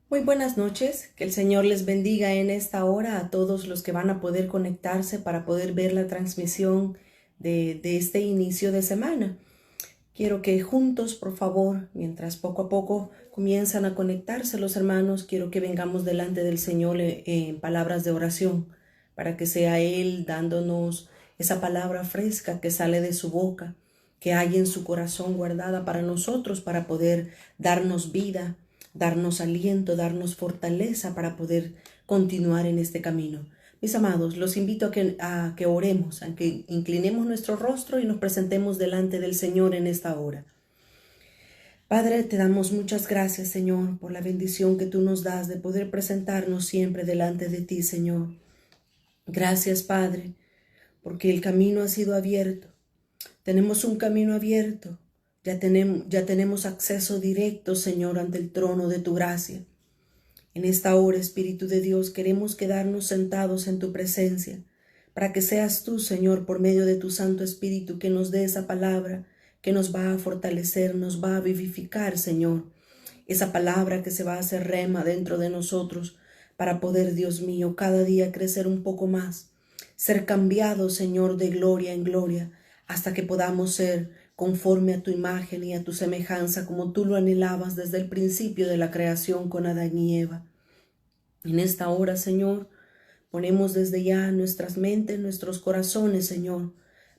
Muy buenas noches, que el Señor les bendiga en esta hora a todos los que van a poder conectarse para poder ver la transmisión de este inicio de semana. Quiero que juntos, por favor, mientras poco a poco comienzan a conectarse los hermanos, quiero que vengamos delante del Señor en palabras de oración, para que sea Él dándonos esa palabra fresca que sale de su boca, que hay en su corazón guardada para nosotros, para poder darnos vida, darnos aliento, darnos fortaleza para poder continuar en este camino. Mis amados, los invito a que oremos, a que inclinemos nuestro rostro y nos presentemos delante del Señor en esta hora. Padre, te damos muchas gracias, Señor, por la bendición que tú nos das de poder presentarnos siempre delante de ti, Señor. Gracias, Padre, porque el camino ha sido abierto. Tenemos un camino abierto. Ya tenemos acceso directo, Señor, ante el trono de tu gracia. En esta hora, Espíritu de Dios, queremos quedarnos sentados en tu presencia, para que seas tú, Señor, por medio de tu Santo Espíritu, que nos dé esa palabra que nos va a fortalecer, nos va a vivificar, Señor. Esa palabra que se va a hacer rema dentro de nosotros, para poder, Dios mío, cada día crecer un poco más, ser cambiados, Señor, de gloria en gloria, hasta que podamos ser conforme a tu imagen y a tu semejanza, como tú lo anhelabas desde el principio de la creación con Adán y Eva. En esta hora, Señor, ponemos desde ya nuestras mentes, nuestros corazones, Señor,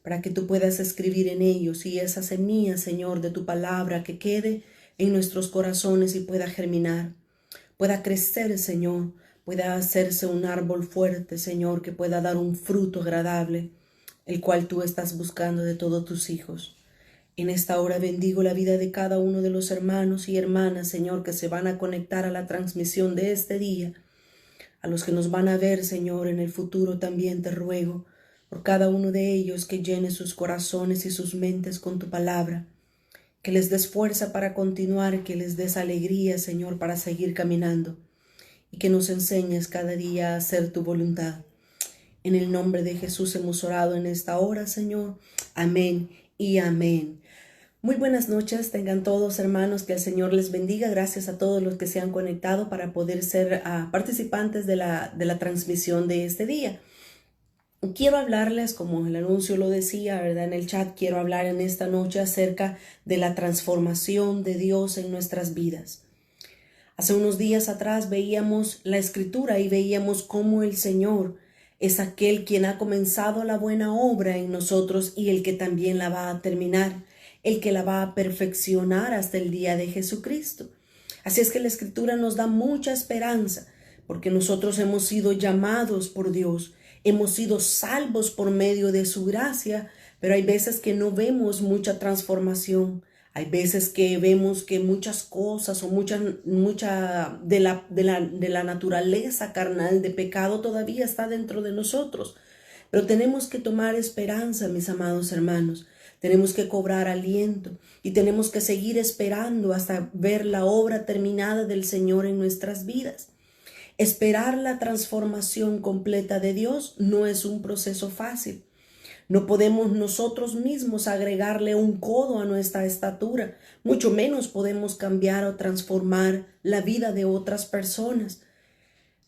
para que tú puedas escribir en ellos y esa semilla, Señor, de tu palabra que quede en nuestros corazones y pueda germinar, pueda crecer, Señor, pueda hacerse un árbol fuerte, Señor, que pueda dar un fruto agradable, el cual tú estás buscando de todos tus hijos. En esta hora bendigo la vida de cada uno de los hermanos y hermanas, Señor, que se van a conectar a la transmisión de este día. A los que nos van a ver, Señor, en el futuro también te ruego por cada uno de ellos que llene sus corazones y sus mentes con tu palabra, que les des fuerza para continuar, que les des alegría, Señor, para seguir caminando y que nos enseñes cada día a hacer tu voluntad. En el nombre de Jesús hemos orado en esta hora, Señor. Amén y amén. Muy buenas noches, tengan todos hermanos, que el Señor les bendiga. Gracias a todos los que se han conectado para poder ser participantes de la transmisión de este día. Quiero hablarles, como el anuncio lo decía, ¿verdad? En el chat, quiero hablar en esta noche acerca de la transformación de Dios en nuestras vidas. Hace unos días atrás veíamos la escritura y veíamos cómo el Señor es aquel quien ha comenzado la buena obra en nosotros y el que también la va a terminar, el que la va a perfeccionar hasta el día de Jesucristo. Así es que la escritura nos da mucha esperanza, porque nosotros hemos sido llamados por Dios, hemos sido salvos por medio de su gracia, pero hay veces que no vemos mucha transformación. Hay veces que vemos que muchas cosas o mucha de la naturaleza carnal de pecado todavía está dentro de nosotros. Pero tenemos que tomar esperanza, mis amados hermanos. Tenemos que cobrar aliento y tenemos que seguir esperando hasta ver la obra terminada del Señor en nuestras vidas. Esperar la transformación completa de Dios no es un proceso fácil. No podemos nosotros mismos agregarle un codo a nuestra estatura, mucho menos podemos cambiar o transformar la vida de otras personas.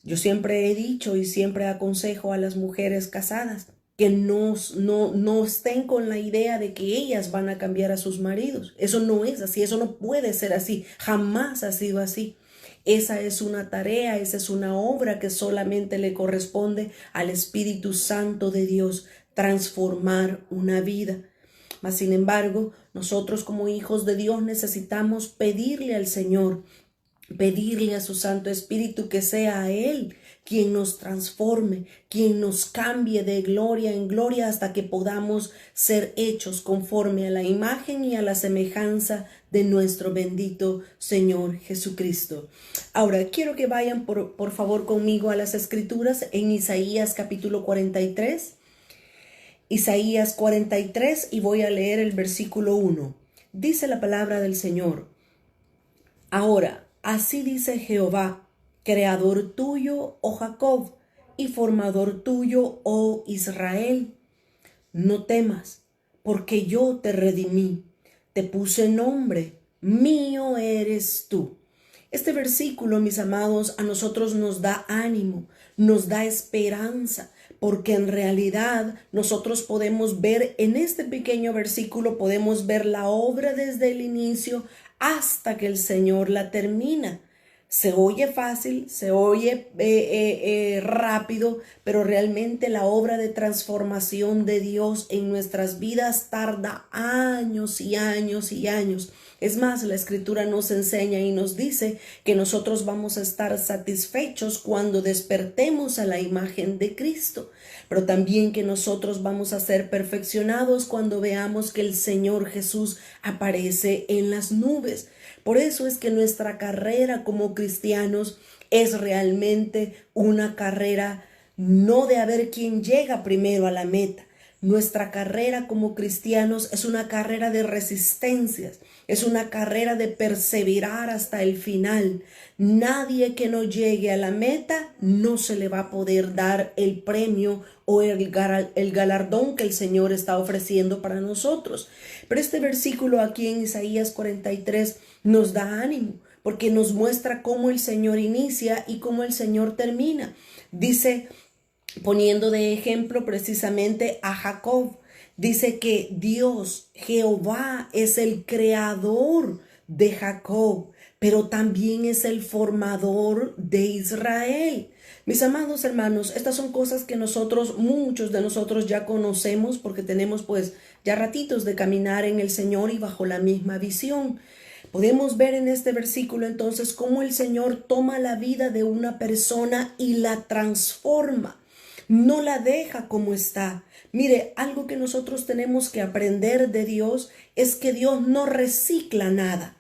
Yo siempre he dicho y siempre aconsejo a las mujeres casadas que no estén con la idea de que ellas van a cambiar a sus maridos. Eso no es así, eso no puede ser así, jamás ha sido así. Esa es una tarea, esa es una obra que solamente le corresponde al Espíritu Santo de Dios, transformar una vida. Mas, sin embargo, nosotros como hijos de Dios necesitamos pedirle al Señor, pedirle a su Santo Espíritu que sea a Él quien nos transforme, quien nos cambie de gloria en gloria hasta que podamos ser hechos conforme a la imagen y a la semejanza de nuestro bendito Señor Jesucristo. Ahora, quiero que vayan por favor conmigo a las Escrituras en Isaías capítulo 43. Isaías 43 y voy a leer el versículo 1. Dice la palabra del Señor: Ahora, así dice Jehová, creador tuyo, oh Jacob, y formador tuyo, oh Israel. No temas, porque yo te redimí, te puse nombre, mío eres tú. Este versículo, mis amados, a nosotros nos da ánimo, nos da esperanza, porque en realidad nosotros podemos ver en este pequeño versículo, podemos ver la obra desde el inicio hasta que el Señor la termina. Se oye fácil, se oye rápido, pero realmente la obra de transformación de Dios en nuestras vidas tarda años y años y años. Es más, la Escritura nos enseña y nos dice que nosotros vamos a estar satisfechos cuando despertemos a la imagen de Cristo, pero también que nosotros vamos a ser perfeccionados cuando veamos que el Señor Jesús aparece en las nubes. Por eso es que nuestra carrera como cristianos es realmente una carrera no de a ver quién llega primero a la meta. Nuestra carrera como cristianos es una carrera de resistencias, es una carrera de perseverar hasta el final. Nadie que no llegue a la meta no se le va a poder dar el premio o el galardón que el Señor está ofreciendo para nosotros. Pero este versículo aquí en Isaías 43 nos da ánimo, porque nos muestra cómo el Señor inicia y cómo el Señor termina. Dice, poniendo de ejemplo precisamente a Jacob, dice que Dios, Jehová, es el creador de Jacob, pero también es el formador de Israel. Mis amados hermanos, estas son cosas que muchos de nosotros ya conocemos porque tenemos pues ya ratitos de caminar en el Señor y bajo la misma visión. Podemos ver en este versículo entonces cómo el Señor toma la vida de una persona y la transforma. No la deja como está. Mire, algo que nosotros tenemos que aprender de Dios es que Dios no recicla nada.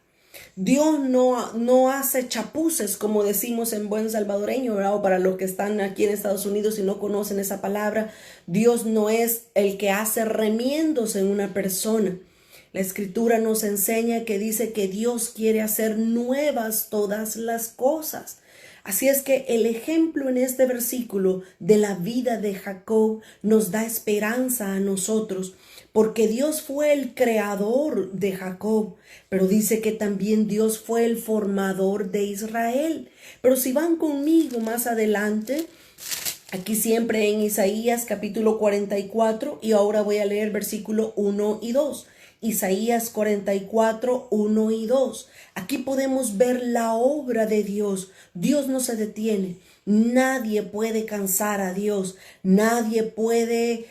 Dios no hace chapuces, como decimos en buen salvadoreño, ¿verdad? O para los que están aquí en Estados Unidos y no conocen esa palabra, Dios no es el que hace remiendos en una persona. La Escritura nos enseña que dice que Dios quiere hacer nuevas todas las cosas. Así es que el ejemplo en este versículo de la vida de Jacob nos da esperanza a nosotros, porque Dios fue el creador de Jacob, pero dice que también Dios fue el formador de Israel. Pero si van conmigo más adelante, aquí siempre en Isaías capítulo 44, y ahora voy a leer versículo 1 y 2. Isaías 44, 1 y 2. Aquí podemos ver la obra de Dios. Dios no se detiene. Nadie puede cansar a Dios. Nadie puede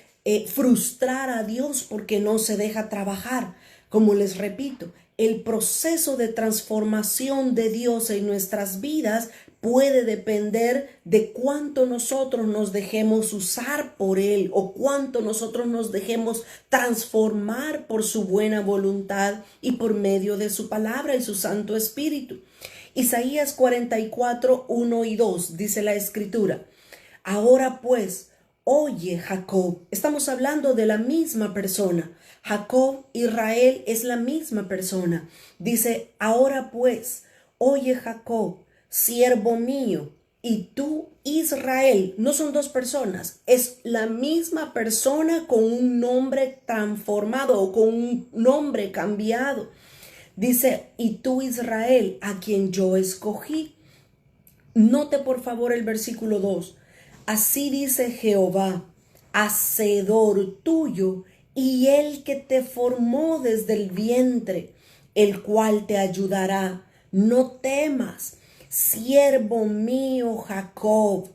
frustrar a Dios porque no se deja trabajar. Como les repito, el proceso de transformación de Dios en nuestras vidas puede depender de cuánto nosotros nos dejemos usar por Él o cuánto nosotros nos dejemos transformar por su buena voluntad y por medio de su palabra y su Santo Espíritu. Isaías 44, 1 y 2 dice la Escritura: ahora pues, oye Jacob. Estamos hablando de la misma persona. Jacob, Israel es la misma persona. Dice, ahora pues, oye Jacob, siervo mío, y tú Israel. No son dos personas, es la misma persona con un nombre transformado o con un nombre cambiado. Dice, y tú Israel, a quien yo escogí. Note por favor el versículo 2. Así dice Jehová, hacedor tuyo y el que te formó desde el vientre, el cual te ayudará. No temas, siervo mío Jacob,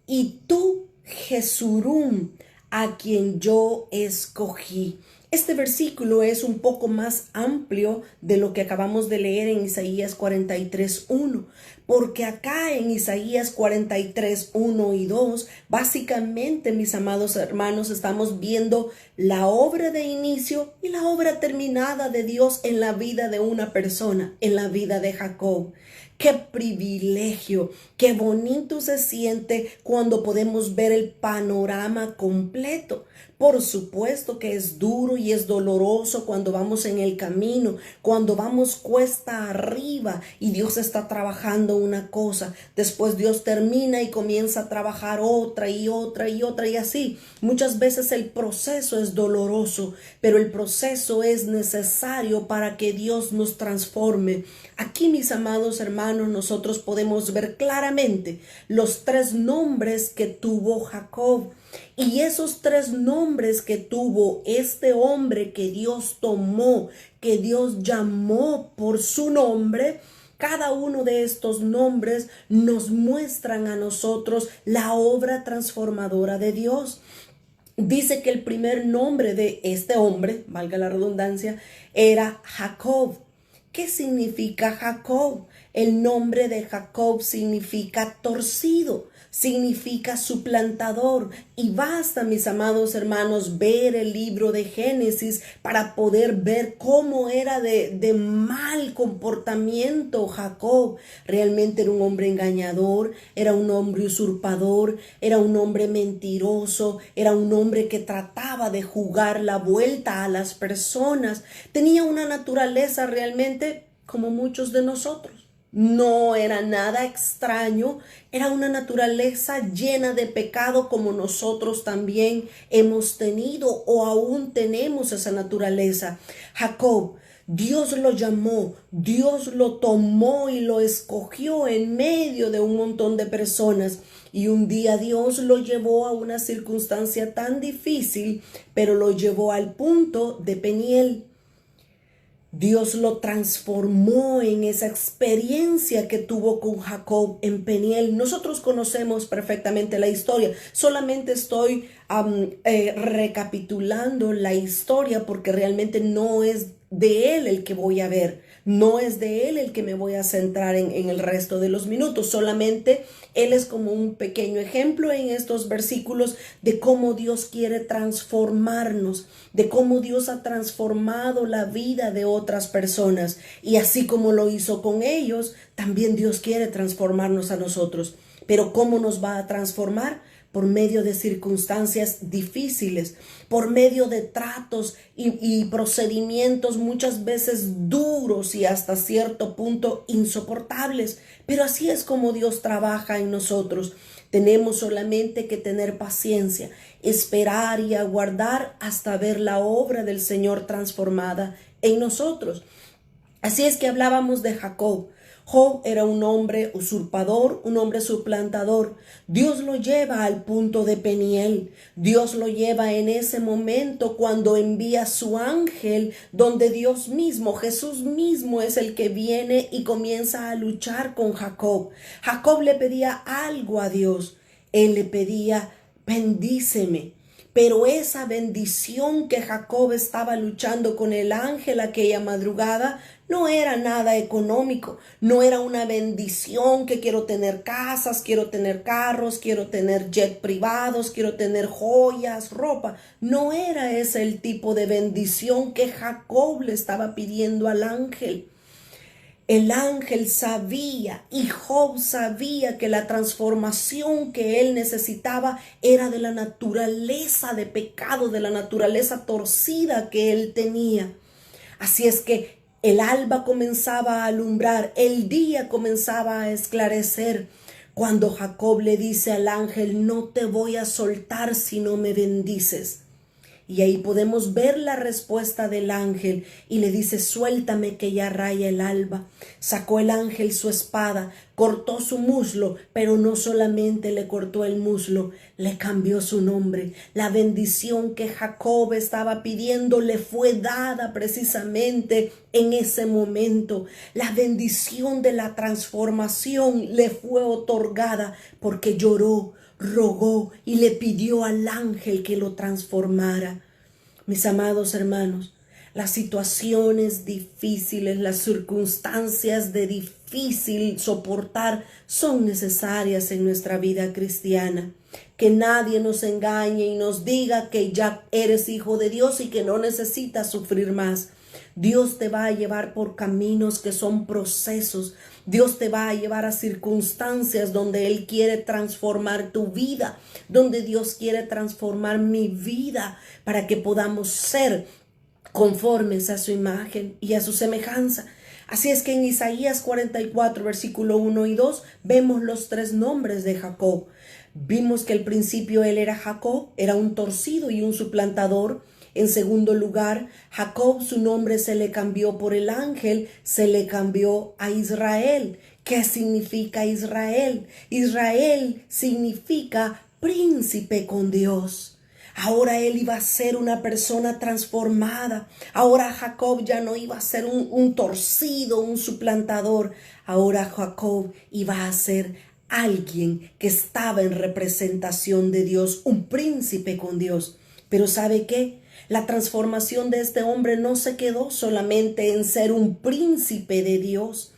y tú Jesurún, a quien yo escogí. Este versículo es un poco más amplio de lo que acabamos de leer en Isaías 43:1, porque acá en Isaías 43:1 y 2, básicamente, mis amados hermanos, estamos viendo la obra de inicio y la obra terminada de Dios en la vida de una persona, en la vida de Jacob. Qué privilegio, qué bonito se siente cuando podemos ver el panorama completo, Por supuesto que es duro y es doloroso cuando vamos en el camino, cuando vamos cuesta arriba y Dios está trabajando una cosa. Después Dios termina y comienza a trabajar otra y otra y otra y así. Muchas veces el proceso es doloroso, pero el proceso es necesario para que Dios nos transforme. Aquí, mis amados hermanos, nosotros podemos ver claramente los 3 nombres que tuvo Jacob. Y esos 3 nombres que tuvo este hombre que Dios tomó, que Dios llamó por su nombre, cada uno de estos nombres nos muestran a nosotros la obra transformadora de Dios. Dice que el primer nombre de este hombre, valga la redundancia, era Jacob. ¿Qué significa Jacob? El nombre de Jacob significa torcido, significa suplantador. Y basta, mis amados hermanos, ver el libro de Génesis para poder ver cómo era de mal comportamiento Jacob. Realmente era un hombre engañador, era un hombre usurpador, era un hombre mentiroso, era un hombre que trataba de jugar la vuelta a las personas. Tenía una naturaleza realmente como muchos de nosotros. No era nada extraño, era una naturaleza llena de pecado como nosotros también hemos tenido o aún tenemos esa naturaleza. Jacob, Dios lo llamó, Dios lo tomó y lo escogió en medio de un montón de personas. Y un día Dios lo llevó a una circunstancia tan difícil, pero lo llevó al punto de Peniel. Dios lo transformó en esa experiencia que tuvo con Jacob en Peniel. Nosotros conocemos perfectamente la historia. Solamente estoy recapitulando la historia porque realmente no es de él el que voy a ver. No es de él el que me voy a centrar en el resto de los minutos. Solamente él es como un pequeño ejemplo en estos versículos de cómo Dios quiere transformarnos, de cómo Dios ha transformado la vida de otras personas. Y así como lo hizo con ellos, también Dios quiere transformarnos a nosotros. Pero ¿cómo nos va a transformar? Por medio de circunstancias difíciles, por medio de tratos y procedimientos muchas veces duros y hasta cierto punto insoportables. Pero así es como Dios trabaja en nosotros. Tenemos solamente que tener paciencia, esperar y aguardar hasta ver la obra del Señor transformada en nosotros. Así es que hablábamos de Jacob. Job era un hombre usurpador, un hombre suplantador. Dios lo lleva al punto de Peniel. Dios lo lleva en ese momento cuando envía a su ángel, donde Dios mismo, Jesús mismo es el que viene y comienza a luchar con Jacob. Jacob le pedía algo a Dios. Él le pedía, bendíceme. Pero esa bendición que Jacob estaba luchando con el ángel aquella madrugada no era nada económico, no era una bendición que quiero tener casas, quiero tener carros, quiero tener jet privados, quiero tener joyas, ropa. No era ese el tipo de bendición que Jacob le estaba pidiendo al ángel. El ángel sabía y Job sabía que la transformación que él necesitaba era de la naturaleza de pecado, de la naturaleza torcida que él tenía. Así es que el alba comenzaba a alumbrar, el día comenzaba a esclarecer, cuando Jacob le dice al ángel, no te voy a soltar si no me bendices. Y ahí podemos ver la respuesta del ángel y le dice, suéltame que ya raya el alba. Sacó el ángel su espada, cortó su muslo, pero no solamente le cortó el muslo, le cambió su nombre. La bendición que Jacob estaba pidiendo le fue dada precisamente en ese momento. La bendición de la transformación le fue otorgada porque lloró, rogó y le pidió al ángel que lo transformara. Mis amados hermanos, las situaciones difíciles, las circunstancias de difícil soportar son necesarias en nuestra vida cristiana. Que nadie nos engañe y nos diga que ya eres hijo de Dios y que no necesitas sufrir más. Dios te va a llevar por caminos que son procesos. Dios te va a llevar a circunstancias donde Él quiere transformar tu vida, donde Dios quiere transformar mi vida para que podamos ser conformes a su imagen y a su semejanza. Así es que en Isaías 44, versículo 1 y 2, vemos los 3 nombres de Jacob. Vimos que al principio él era Jacob, era un torcido y un suplantador. En segundo lugar, Jacob, su nombre se le cambió por el ángel, se le cambió a Israel. ¿Qué significa Israel? Israel significa príncipe con Dios. Ahora él iba a ser una persona transformada. Ahora Jacob ya no iba a ser un torcido, un suplantador. Ahora Jacob iba a ser alguien que estaba en representación de Dios, un príncipe con Dios. Pero ¿sabe qué? La transformación de este hombre no se quedó solamente en ser un príncipe de Dios.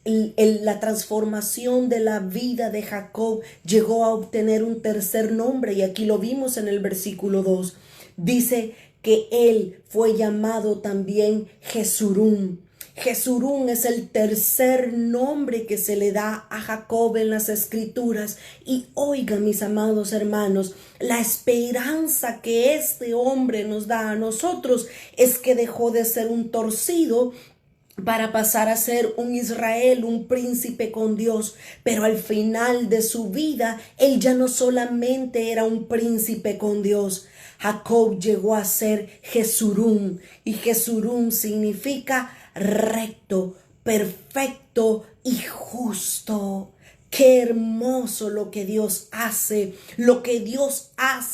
La transformación de la vida de Jacob llegó a obtener un tercer nombre, y aquí lo vimos en el versículo 2. Dice que él fue llamado también Jesurún. Jesurún es el tercer nombre que se le da a Jacob en las Escrituras. Y oiga, mis amados hermanos, la esperanza que este hombre nos da a nosotros es que dejó de ser un torcido para pasar a ser un Israel, un príncipe con Dios. Pero al final de su vida, él ya no solamente era un príncipe con Dios. Jacob llegó a ser Jesurún, y Jesurún significa recto, perfecto y justo. Qué hermoso lo que Dios hace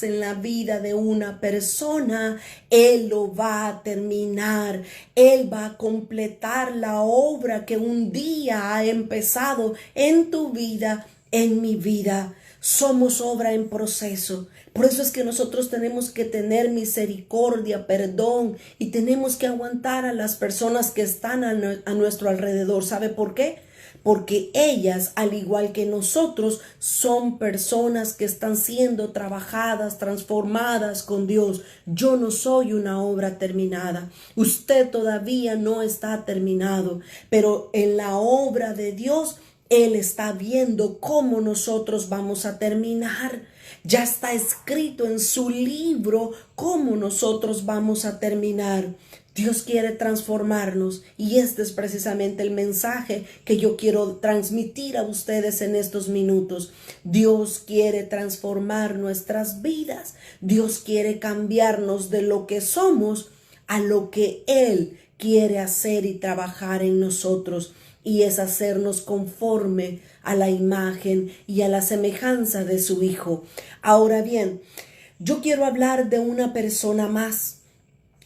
en la vida de una persona. Él lo va a terminar. Él va a completar la obra que un día ha empezado en tu vida, en mi vida. Somos obra en proceso. Por eso es que nosotros tenemos que tener misericordia, perdón, y tenemos que aguantar a las personas que están a nuestro alrededor. ¿Sabe por qué? Porque ellas, al igual que nosotros, son personas que están siendo trabajadas, transformadas con Dios. Yo no soy una obra terminada. Usted todavía no está terminado, pero en la obra de Dios, Él está viendo cómo nosotros vamos a terminar. Ya está escrito en su libro cómo nosotros vamos a terminar. Dios quiere transformarnos, y este es precisamente el mensaje que yo quiero transmitir a ustedes en estos minutos. Dios quiere transformar nuestras vidas. Dios quiere cambiarnos de lo que somos a lo que Él quiere hacer y trabajar en nosotros. Y es hacernos conforme a la imagen y a la semejanza de su Hijo. Ahora bien, yo quiero hablar de una persona más.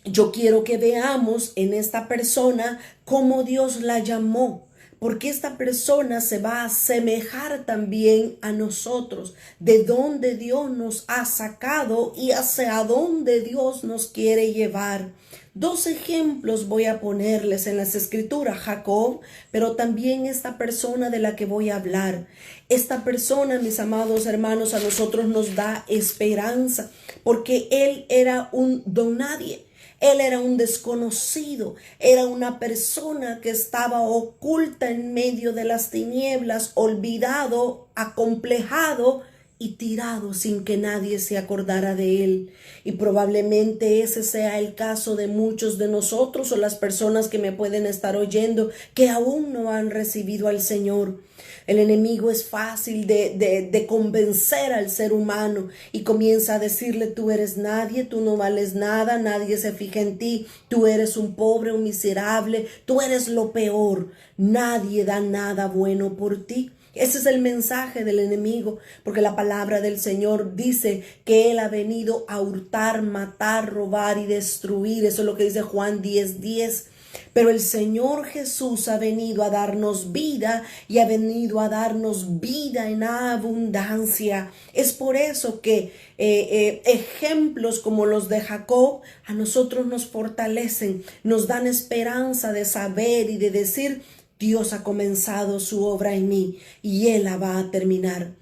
Yo quiero que veamos en esta persona cómo Dios la llamó, porque esta persona se va a asemejar también a nosotros, de dónde Dios nos ha sacado y hacia dónde Dios nos quiere llevar. 2 ejemplos voy a ponerles en las Escrituras: Jacob, pero también esta persona de la que voy a hablar. Esta persona, mis amados hermanos, a nosotros nos da esperanza, porque él era un don nadie. Él era un desconocido, era una persona que estaba oculta en medio de las tinieblas, olvidado, acomplejado y tirado sin que nadie se acordara de él. Y probablemente ese sea el caso de muchos de nosotros, o las personas que me pueden estar oyendo, que aún no han recibido al Señor. El enemigo es fácil de convencer al ser humano, y comienza a decirle: tú eres nadie, tú no vales nada, nadie se fija en ti, tú eres un pobre, un miserable, tú eres lo peor, nadie da nada bueno por ti. Ese es el mensaje del enemigo, porque la palabra del Señor dice que Él ha venido a hurtar, matar, robar y destruir. Eso es lo que dice Juan 10:10. Pero el Señor Jesús ha venido a darnos vida, y ha venido a darnos vida en abundancia. Es por eso que ejemplos como los de Jacob a nosotros nos fortalecen, nos dan esperanza de saber y de decir: Dios ha comenzado su obra en mí y Él la va a terminar.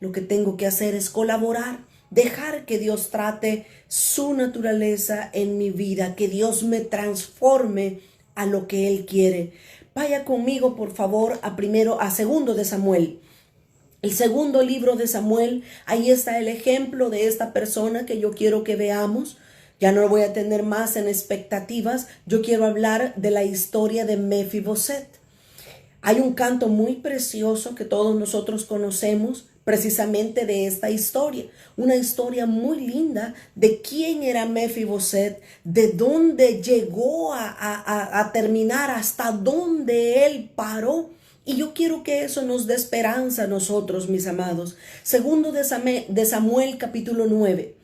Lo que tengo que hacer es colaborar, dejar que Dios trate su naturaleza en mi vida, que Dios me transforme a lo que Él quiere. Vaya conmigo, por favor, a segundo de Samuel. El segundo libro de Samuel, ahí está el ejemplo de esta persona que yo quiero que veamos. Ya no lo voy a tener más en expectativas. Yo quiero hablar de la historia de Mefiboset. Hay un canto muy precioso que todos nosotros conocemos precisamente de esta historia. Una historia muy linda de quién era Mefiboset, de dónde llegó a terminar, hasta dónde él paró. Y yo quiero que eso nos dé esperanza a nosotros, mis amados. Segundo de Samuel capítulo 9.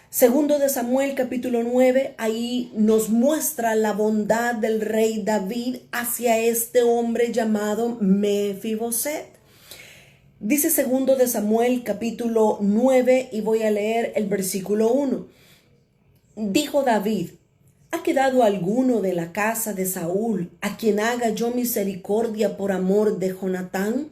Segundo de Samuel capítulo 9, ahí nos muestra la bondad del rey David hacia este hombre llamado Mefiboset. Dice segundo de Samuel capítulo 9 y voy a leer el versículo 1. Dijo David: ¿ha quedado alguno de la casa de Saúl a quien haga yo misericordia por amor de Jonatán?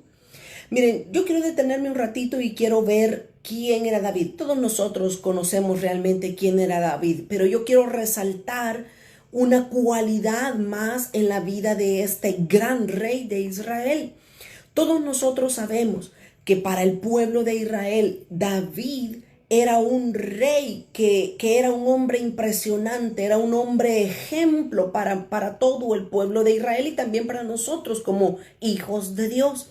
Miren, yo quiero detenerme un ratito y quiero ver quién era David. Todos nosotros conocemos realmente quién era David, pero yo quiero resaltar una cualidad más en la vida de este gran rey de Israel. Todos nosotros sabemos que para el pueblo de Israel, David era un rey que era un hombre impresionante, era un hombre ejemplo para todo el pueblo de Israel y también para nosotros como hijos de Dios.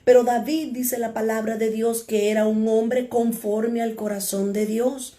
Pero David, dice la palabra de Dios, que era un hombre conforme al corazón de Dios.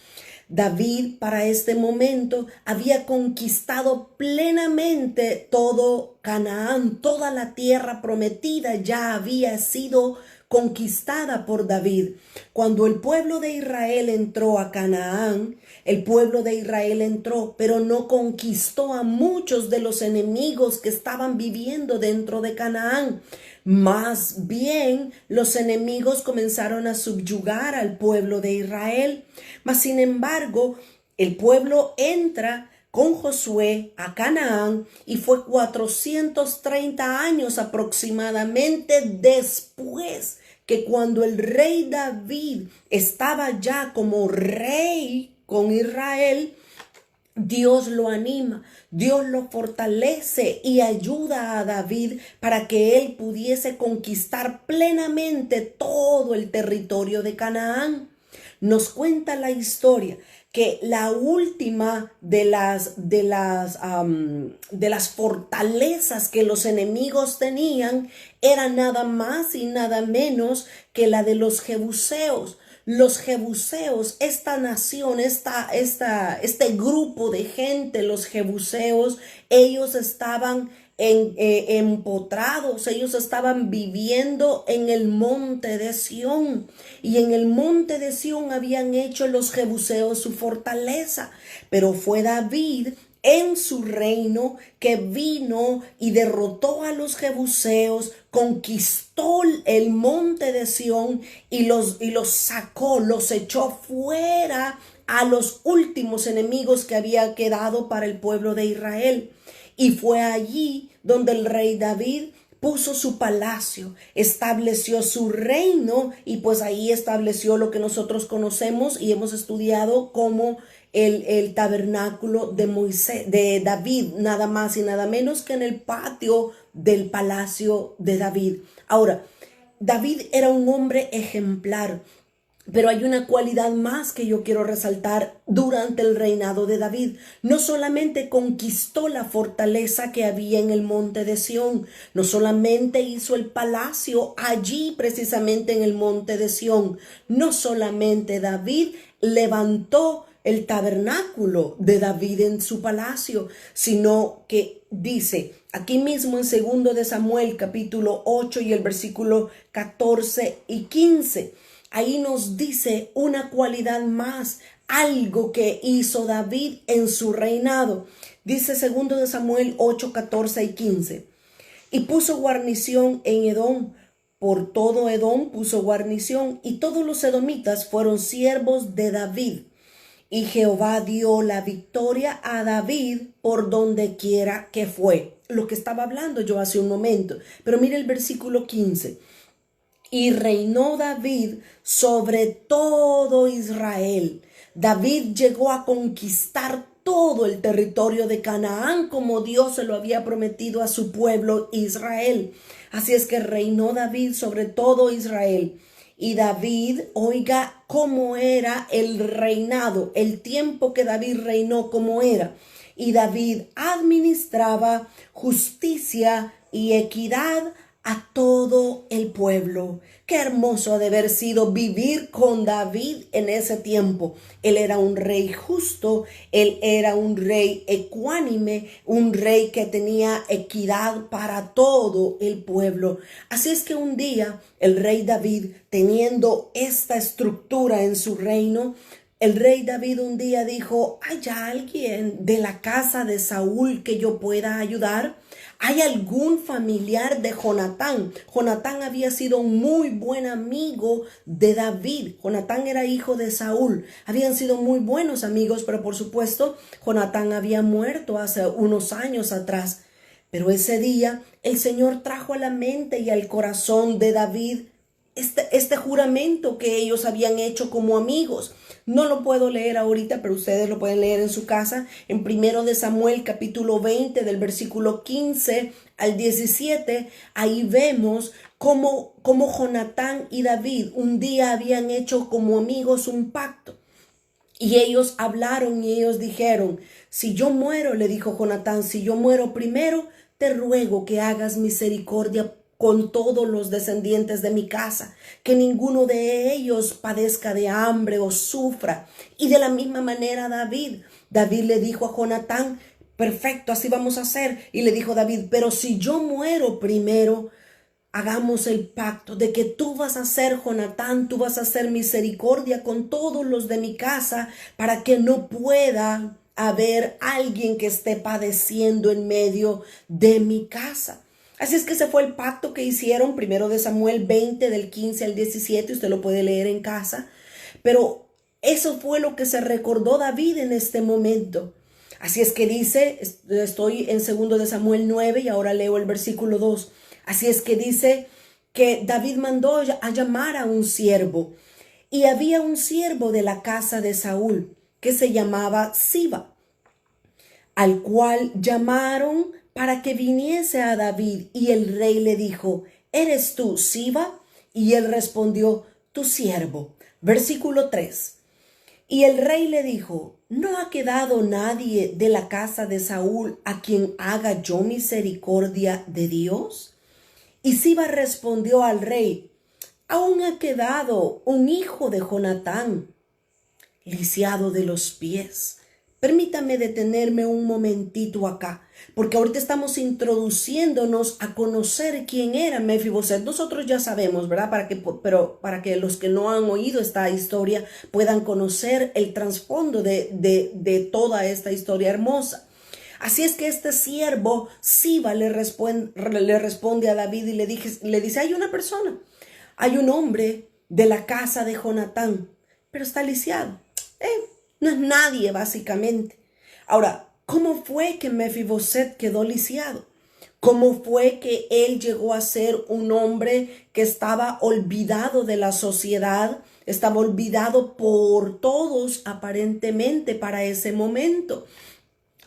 David para este momento había conquistado plenamente todo Canaán, toda la tierra prometida ya había sido conquistada por David. Cuando el pueblo de Israel entró a Canaán, el pueblo de Israel entró, pero no conquistó a muchos de los enemigos que estaban viviendo dentro de Canaán. Más bien, los enemigos comenzaron a subyugar al pueblo de Israel. Mas, sin embargo, el pueblo entra con Josué a Canaán y fue 430 años aproximadamente después que cuando el rey David estaba ya como rey con Israel, Dios lo anima, Dios lo fortalece y ayuda a David para que él pudiese conquistar plenamente todo el territorio de Canaán. Nos cuenta la historia que la última de las fortalezas que los enemigos tenían era nada más y nada menos que la de los jebuseos. Los jebuseos, esta nación, este grupo de gente, los jebuseos, ellos estaban empotrados, ellos estaban viviendo en el monte de Sión, y en el monte de Sión habían hecho los jebuseos su fortaleza, pero fue David en su reino que vino y derrotó a los jebuseos, conquistó el monte de Sión y los sacó, los echó fuera a los últimos enemigos que había quedado para el pueblo de Israel. Y fue allí donde el rey David puso su palacio, estableció su reino, y pues ahí estableció lo que nosotros conocemos y hemos estudiado como el tabernáculo de Moisés, de David, nada más y nada menos que en el patio del palacio de David. Ahora, David era un hombre ejemplar, pero hay una cualidad más que yo quiero resaltar durante el reinado de David. No solamente conquistó la fortaleza que había en el monte de Sión, no solamente hizo el palacio allí precisamente en el monte de Sión, no solamente David levantó el tabernáculo de David en su palacio, sino que dice aquí mismo en segundo de Samuel capítulo 8 y el versículo 14 y 15, ahí nos dice una cualidad más, algo que hizo David en su reinado. Dice segundo de Samuel 8, 14 y 15. Y puso guarnición en Edom, por todo Edom puso guarnición, y todos los edomitas fueron siervos de David. Y Jehová dio la victoria a David por donde quiera que fue. Lo que estaba hablando yo hace un momento. Pero mire el versículo 15. Y reinó David sobre todo Israel. David llegó a conquistar todo el territorio de Canaán como Dios se lo había prometido a su pueblo Israel. Así es que reinó David sobre todo Israel. Y David, oiga cómo era el reinado, el tiempo que David reinó, cómo era. Y David administraba justicia y equidad a todo el pueblo. Qué hermoso ha de haber sido vivir con David en ese tiempo. Él era un rey justo, él era un rey ecuánime, un rey que tenía equidad para todo el pueblo. Así es que un día el rey David, teniendo esta estructura en su reino, el rey David un día dijo: ¿hay alguien de la casa de Saúl que yo pueda ayudar? ¿Hay algún familiar de Jonatán? Jonatán había sido un muy buen amigo de David. Jonatán era hijo de Saúl. Habían sido muy buenos amigos, pero por supuesto, Jonatán había muerto hace unos años atrás. Pero ese día el Señor trajo a la mente y al corazón de David este juramento que ellos habían hecho como amigos. No lo puedo leer ahorita, pero ustedes lo pueden leer en su casa, en 1 de Samuel capítulo 20 del versículo 15 al 17. Ahí vemos cómo Jonatán y David un día habían hecho como amigos un pacto. Y ellos hablaron y ellos dijeron: si yo muero, le dijo Jonatán, si yo muero primero, te ruego que hagas misericordia con todos los descendientes de mi casa, que ninguno de ellos padezca de hambre o sufra. Y de la misma manera David le dijo a Jonatán: perfecto, así vamos a hacer. Y le dijo David: pero si yo muero primero, hagamos el pacto de que tú vas a hacer, Jonatán, tú vas a hacer misericordia con todos los de mi casa, para que no pueda haber alguien que esté padeciendo en medio de mi casa. Así es que ese fue el pacto que hicieron, 1 de Samuel 20 del 15 al 17, usted lo puede leer en casa. Pero eso fue lo que se recordó David en este momento. Así es que dice, estoy en 2 de Samuel 9 y ahora leo el versículo 2. Así es que dice que David mandó a llamar a un siervo. Y había un siervo de la casa de Saúl que se llamaba Siba, al cual llamaron para que viniese a David. Y el rey le dijo: ¿eres tú, Siba? Y él respondió: tu siervo. Versículo 3. Y el rey le dijo: ¿no ha quedado nadie de la casa de Saúl a quien haga yo misericordia de Dios? Y Siba respondió al rey: aún ha quedado un hijo de Jonatán, lisiado de los pies. Permítame detenerme un momentito acá, porque ahorita estamos introduciéndonos a conocer quién era Mefiboset. Nosotros ya sabemos, ¿verdad? Pero para que los que no han oído esta historia puedan conocer el trasfondo de toda esta historia hermosa. Así es que este siervo, Siba, le responde a David y le dice: hay una persona, hay un hombre de la casa de Jonatán, pero está lisiado. No es nadie, básicamente. Ahora, ¿cómo fue que Mefiboset quedó lisiado? ¿Cómo fue que él llegó a ser un hombre que estaba olvidado de la sociedad? Estaba olvidado por todos aparentemente para ese momento.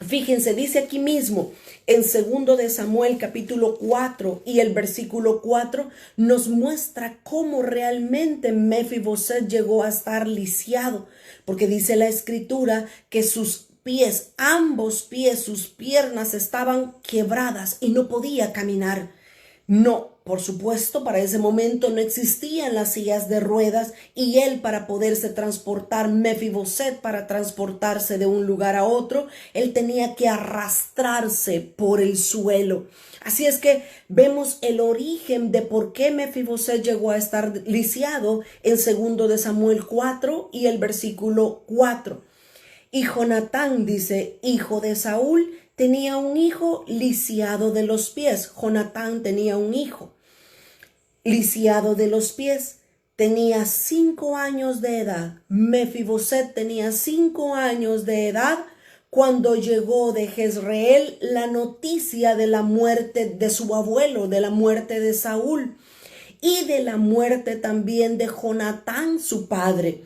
Fíjense, dice aquí mismo en 2 de Samuel capítulo 4 y el versículo 4 nos muestra cómo realmente Mefiboset llegó a estar lisiado, porque dice la escritura que sus pies, ambos pies, sus piernas estaban quebradas y no podía caminar. No, por supuesto, para ese momento no existían las sillas de ruedas y él, para poderse transportar, Mefiboset, para transportarse de un lugar a otro, él tenía que arrastrarse por el suelo. Así es que vemos el origen de por qué Mefiboset llegó a estar lisiado en 2 de Samuel 4 y el versículo 4. Y Jonatán, dice, hijo de Saúl, tenía un hijo lisiado de los pies. Jonatán tenía un hijo lisiado de los pies. Tenía 5 años de edad. Mefiboset tenía 5 años de edad cuando llegó de Jezreel la noticia de la muerte de su abuelo, de la muerte de Saúl y de la muerte también de Jonatán, su padre.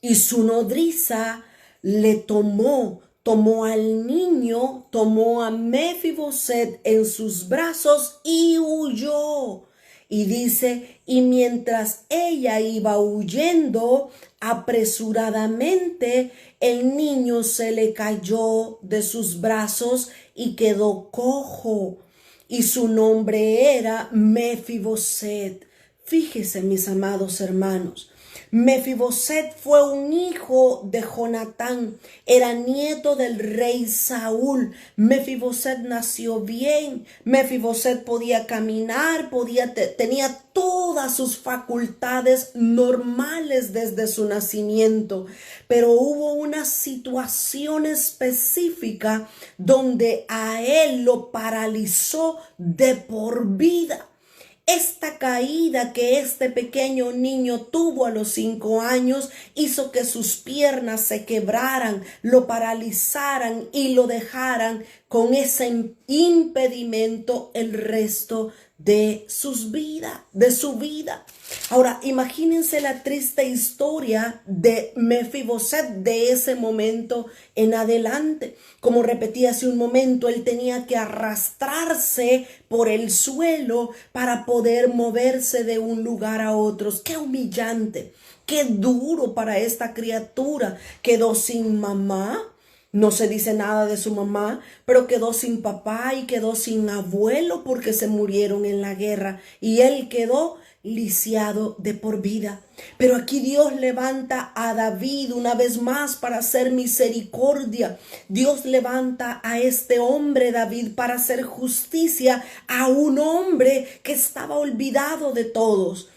Y su nodriza le tomó tomó al niño, tomó a Mefiboset en sus brazos y huyó. Y dice, y mientras ella iba huyendo apresuradamente, el niño se le cayó de sus brazos y quedó cojo. Y su nombre era Mefiboset. Fíjese, mis amados hermanos, Mefiboset fue un hijo de Jonatán, era nieto del rey Saúl. Mefiboset nació bien, Mefiboset podía caminar, tenía todas sus facultades normales desde su nacimiento, pero hubo una situación específica donde a él lo paralizó de por vida. Esta caída que este pequeño niño tuvo a los 5 años hizo que sus piernas se quebraran, lo paralizaran y lo dejaran con ese impedimento el resto de su vida. Ahora, imagínense la triste historia de Mefiboset de ese momento en adelante. Como repetí hace un momento, él tenía que arrastrarse por el suelo para poder moverse de un lugar a otro. ¡Qué humillante! ¡Qué duro para esta criatura! Quedó sin mamá. No se dice nada de su mamá, pero quedó sin papá y quedó sin abuelo porque se murieron en la guerra y él quedó lisiado de por vida. Pero aquí Dios levanta a David una vez más para hacer misericordia. Dios levanta a este hombre David para hacer justicia a un hombre que estaba olvidado de todos.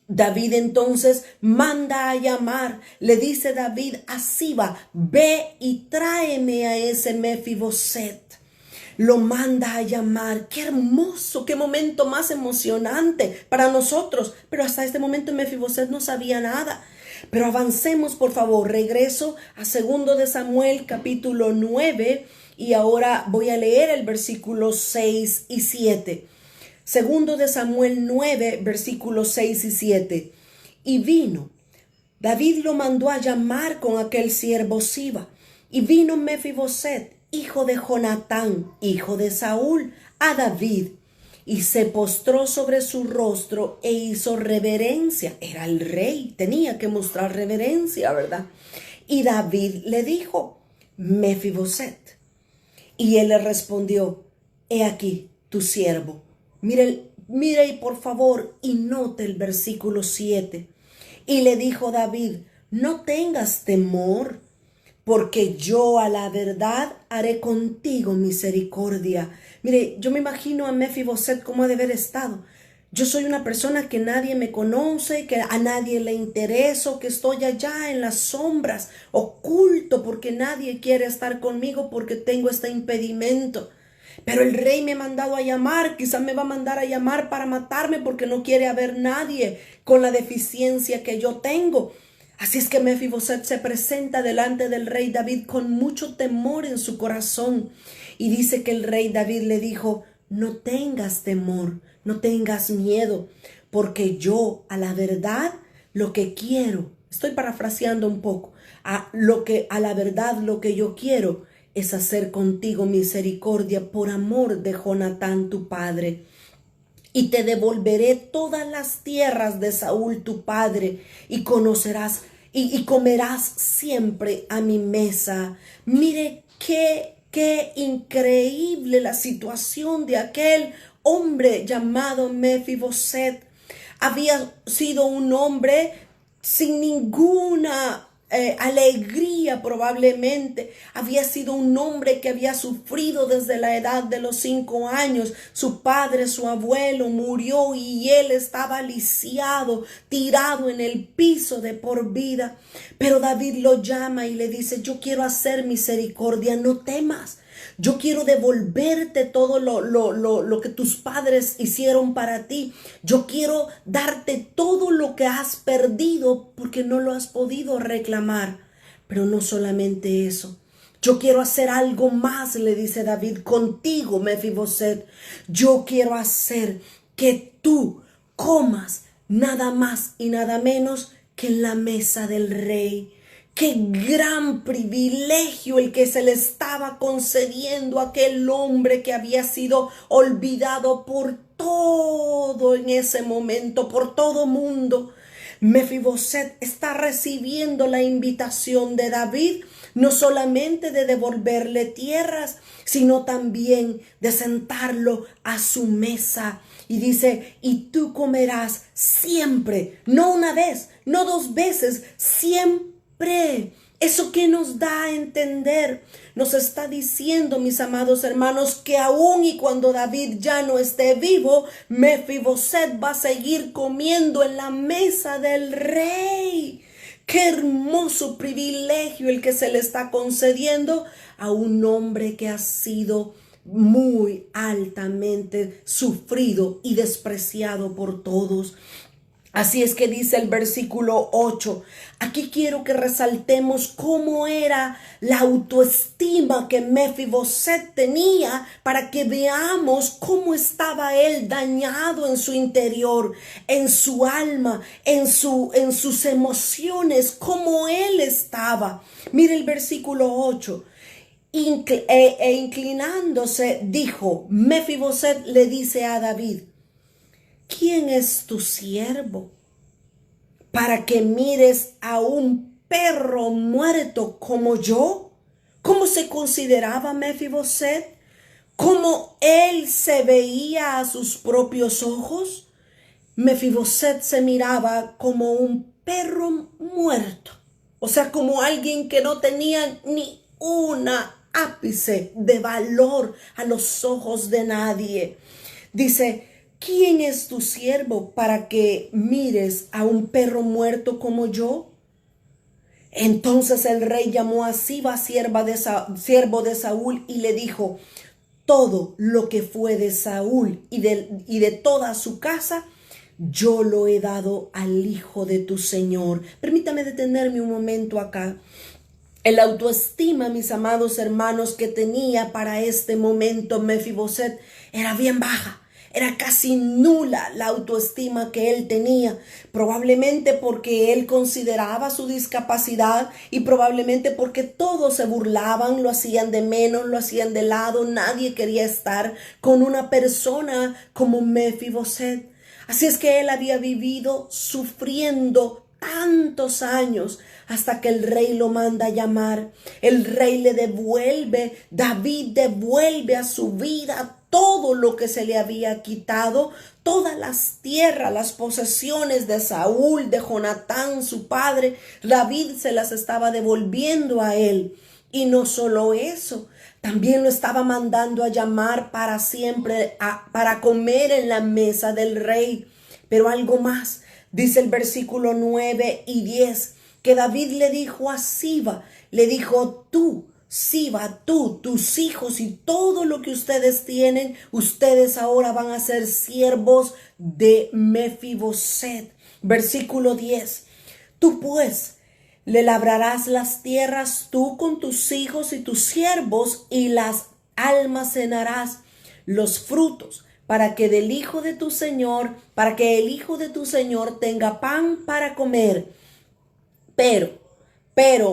David entonces manda a llamar, le dice David a Siba, ve y tráeme a ese Mefiboset. Lo manda a llamar. Qué hermoso, qué momento más emocionante para nosotros. Pero hasta este momento Mefiboset no sabía nada. Pero avancemos, por favor. Regreso a 2 de Samuel capítulo 9 y ahora voy a leer el versículo 6 y 7. 2 de Samuel 9, versículos 6 y 7. Y vino, David lo mandó a llamar con aquel siervo Siba. Y vino Mefiboset, hijo de Jonatán, hijo de Saúl, a David. Y se postró sobre su rostro e hizo reverencia. Era el rey, tenía que mostrar reverencia, ¿verdad? Y David le dijo, Mefiboset. Y él le respondió, he aquí tu siervo. Mire y por favor y note el versículo 7. Y le dijo David, no tengas temor, porque yo a la verdad haré contigo misericordia. Mire, yo me imagino a Mefiboset cómo ha de haber estado. Yo soy una persona que nadie me conoce, que a nadie le intereso, que estoy allá en las sombras, oculto, porque nadie quiere estar conmigo porque tengo este impedimento. Pero el rey me ha mandado a llamar, quizás me va a mandar a llamar para matarme porque no quiere haber nadie con la deficiencia que yo tengo. Así es que Mefiboset se presenta delante del rey David con mucho temor en su corazón. Y dice que el rey David le dijo, no tengas temor, no tengas miedo, porque yo a la verdad lo que quiero, estoy parafraseando un poco, a la verdad lo que yo quiero es hacer contigo misericordia por amor de Jonatán tu padre. Y te devolveré todas las tierras de Saúl tu padre, y conocerás y comerás siempre a mi mesa. Mire qué increíble la situación de aquel hombre llamado Mefiboset. Había sido un hombre sin ninguna alegría probablemente. Había sido un hombre que había sufrido desde la edad de los 5 años. Su padre, su abuelo murió y él estaba lisiado, tirado en el piso de por vida. Pero David lo llama y le dice, yo quiero hacer misericordia, no temas. Yo quiero devolverte todo lo que tus padres hicieron para ti. Yo quiero darte todo lo que has perdido porque no lo has podido reclamar. Pero no solamente eso. Yo quiero hacer algo más, le dice David, contigo, Mefiboset. Yo quiero hacer que tú comas nada más y nada menos que en la mesa del rey. Qué gran privilegio el que se le estaba concediendo a aquel hombre que había sido olvidado por todo en ese momento, por todo mundo. Mefiboset está recibiendo la invitación de David, no solamente de devolverle tierras, sino también de sentarlo a su mesa. Y dice, y tú comerás siempre, no una vez, no dos veces, siempre. ¿Eso qué nos da a entender? Nos está diciendo, mis amados hermanos, que aun y cuando David ya no esté vivo, Mefiboset va a seguir comiendo en la mesa del rey. Qué hermoso privilegio el que se le está concediendo a un hombre que ha sido muy altamente sufrido y despreciado por todos. Así es que dice el versículo 8. Aquí quiero que resaltemos cómo era la autoestima que Mefiboset tenía, para que veamos cómo estaba él dañado en su interior, en su alma, en sus emociones, cómo él estaba. Mire el versículo 8. Inclinándose, dijo, Mefiboset le dice a David, ¿quién es tu siervo para que mires a un perro muerto como yo? ¿Cómo se consideraba Mefiboset? ¿Cómo él se veía a sus propios ojos? Mefiboset se miraba como un perro muerto, o sea, como alguien que no tenía ni una ápice de valor a los ojos de nadie. Dice, ¿quién es tu siervo para que mires a un perro muerto como yo? Entonces el rey llamó a Siba, siervo de Saúl, y le dijo, todo lo que fue de Saúl y de toda su casa, yo lo he dado al hijo de tu señor. Permítame detenerme un momento acá. El autoestima, mis amados hermanos, que tenía para este momento Mefiboset era bien baja. Era casi nula la autoestima que él tenía, probablemente porque él consideraba su discapacidad y probablemente porque todos se burlaban, lo hacían de menos, lo hacían de lado. Nadie quería estar con una persona como Mefiboset. Así es que él había vivido sufriendo tantos años hasta que el rey lo manda a llamar. El rey le devuelve, David devuelve a su vida todo lo que se le había quitado, todas las tierras, las posesiones de Saúl, de Jonatán, su padre. David se las estaba devolviendo a él. Y no solo eso, también lo estaba mandando a llamar para siempre, para comer en la mesa del rey. Pero algo más, dice el versículo 9 y 10, que David le dijo a Siba, le dijo, tú, Siba, tú, tus hijos y todo lo que ustedes tienen, ustedes ahora van a ser siervos de Mefiboset. Versículo 10, tú pues le labrarás las tierras tú con tus hijos y tus siervos y las almacenarás los frutos para que el hijo de tu señor tenga pan para comer. Pero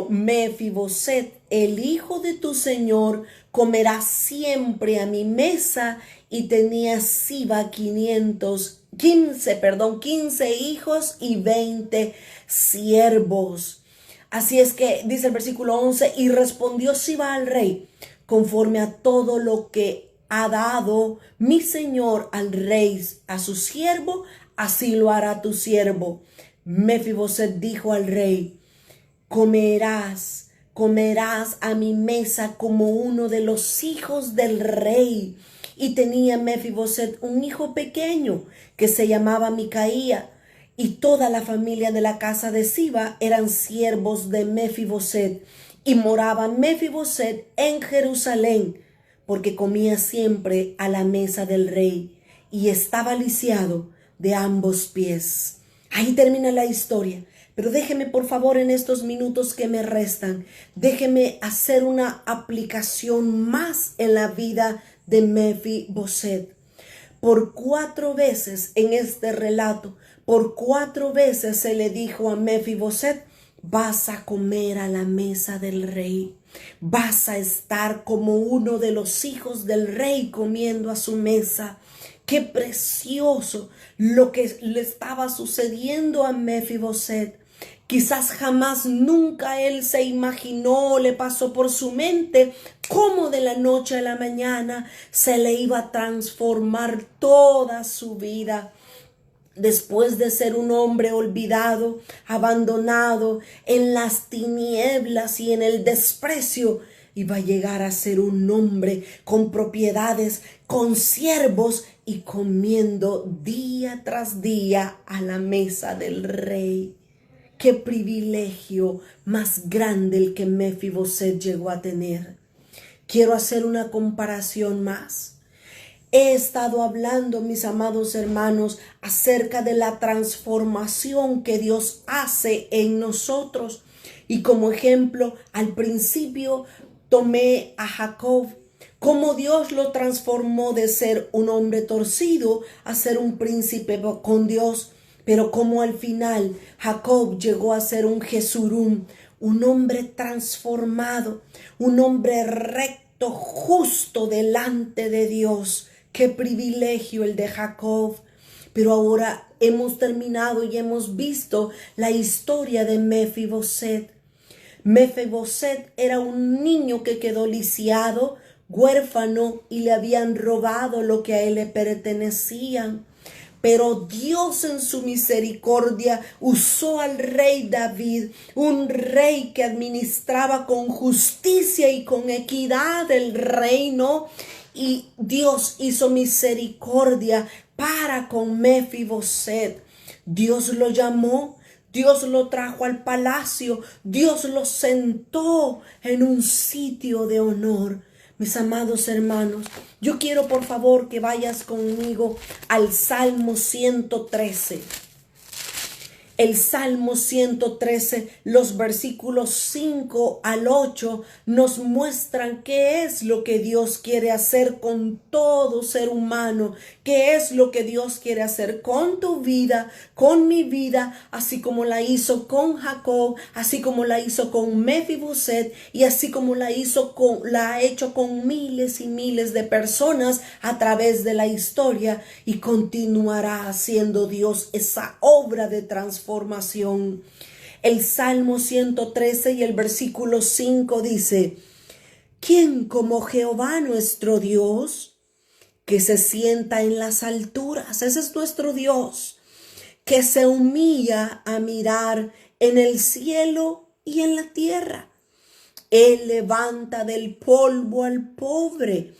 Mefiboset, el hijo de tu señor, comerá siempre a mi mesa. Y tenía Siba 15 hijos y 20 siervos. Así es que dice el versículo 11, y respondió Siba al rey, conforme a todo lo que ha dado mi señor al rey a su siervo, así lo hará tu siervo. Mefiboset dijo al rey, comerás a mi mesa como uno de los hijos del rey. Y tenía Mefiboset un hijo pequeño que se llamaba Micaía, y toda la familia de la casa de Siba eran siervos de Mefiboset, y moraba Mefiboset en Jerusalén, porque comía siempre a la mesa del rey, y estaba lisiado de ambos pies. Ahí termina la historia. Pero déjeme, por favor, en estos minutos que me restan, déjeme hacer una aplicación más en la vida de Mefiboset. Por 4 veces en este relato, por 4 veces se le dijo a Mefiboset, vas a comer a la mesa del rey. Vas a estar como uno de los hijos del rey comiendo a su mesa. Qué precioso lo que le estaba sucediendo a Mefiboset. Quizás jamás nunca él se imaginó, le pasó por su mente cómo de la noche a la mañana se le iba a transformar toda su vida. Después de ser un hombre olvidado, abandonado, en las tinieblas y en el desprecio, iba a llegar a ser un hombre con propiedades, con siervos y comiendo día tras día a la mesa del rey. Qué privilegio más grande el que Mefiboset llegó a tener. Quiero hacer una comparación más. He estado hablando, mis amados hermanos, acerca de la transformación que Dios hace en nosotros. Y como ejemplo, al principio tomé a Jacob, cómo Dios lo transformó de ser un hombre torcido a ser un príncipe con Dios. Pero como al final Jacob llegó a ser un Jesurún, un hombre transformado, un hombre recto, justo delante de Dios. Qué privilegio el de Jacob. Pero ahora hemos terminado y hemos visto la historia de Mefiboset. Mefiboset era un niño que quedó lisiado, huérfano, y le habían robado lo que a él le pertenecía. Pero Dios en su misericordia usó al rey David, un rey que administraba con justicia y con equidad el reino. Y Dios hizo misericordia para con Mefiboset. Dios lo llamó, Dios lo trajo al palacio, Dios lo sentó en un sitio de honor. Mis amados hermanos, yo quiero por favor que vayas conmigo al Salmo 113. El Salmo 113, los versículos 5 al 8 nos muestran qué es lo que Dios quiere hacer con todo ser humano, qué es lo que Dios quiere hacer con tu vida, con mi vida, así como la hizo con Jacob, así como la hizo con Mefiboset y así como la ha hecho con miles y miles de personas a través de la historia, y continuará haciendo Dios esa obra de transformación. El Salmo 113 y el versículo 5 dice: ¿quién como Jehová nuestro Dios, que se sienta en las alturas? Ese es nuestro Dios, que se humilla a mirar en el cielo y en la tierra. Él levanta del polvo al pobre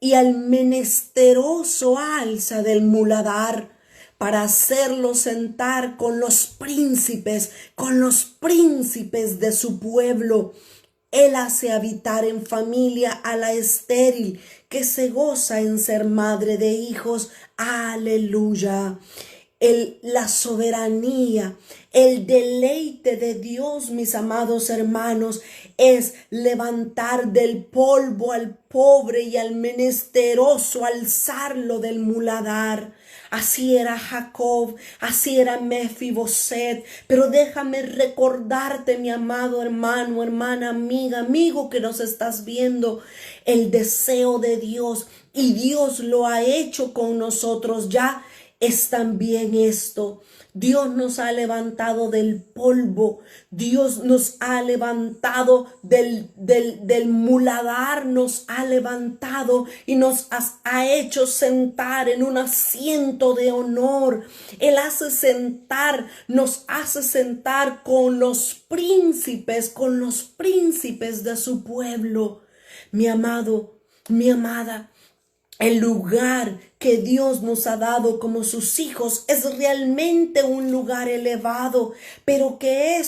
y al menesteroso alza del muladar, para hacerlo sentar con los príncipes de su pueblo. Él hace habitar en familia a la estéril, que se goza en ser madre de hijos. Aleluya. La soberanía, el deleite de Dios, mis amados hermanos, es levantar del polvo al pobre y al menesteroso, alzarlo del muladar. Así era Jacob, así era Mefiboset. Pero déjame recordarte, mi amado hermano, hermana, amiga, amigo que nos estás viendo, el deseo de Dios, y Dios lo ha hecho con nosotros ya, es también esto. Dios nos ha levantado del polvo, Dios nos ha levantado del muladar, nos ha levantado y nos ha hecho sentar en un asiento de honor. Él nos hace sentar con los príncipes de su pueblo. Mi amado, mi amada, el lugar que Dios nos ha dado como sus hijos es realmente un lugar elevado, pero que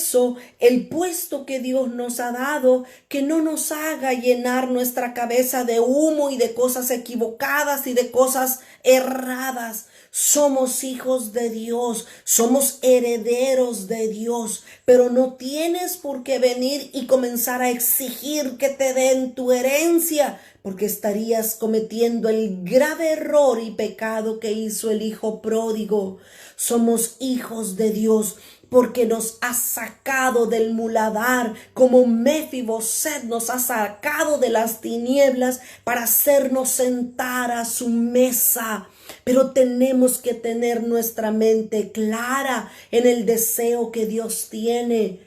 el puesto que Dios nos ha dado, que no nos haga llenar nuestra cabeza de humo y de cosas equivocadas y de cosas erradas. Somos hijos de Dios, somos herederos de Dios, pero no tienes por qué venir y comenzar a exigir que te den tu herencia, porque estarías cometiendo el grave error y pecado que hizo el hijo pródigo. Somos hijos de Dios porque nos ha sacado del muladar, como Mefiboset nos ha sacado de las tinieblas para hacernos sentar a su mesa. Pero tenemos que tener nuestra mente clara en el deseo que Dios tiene.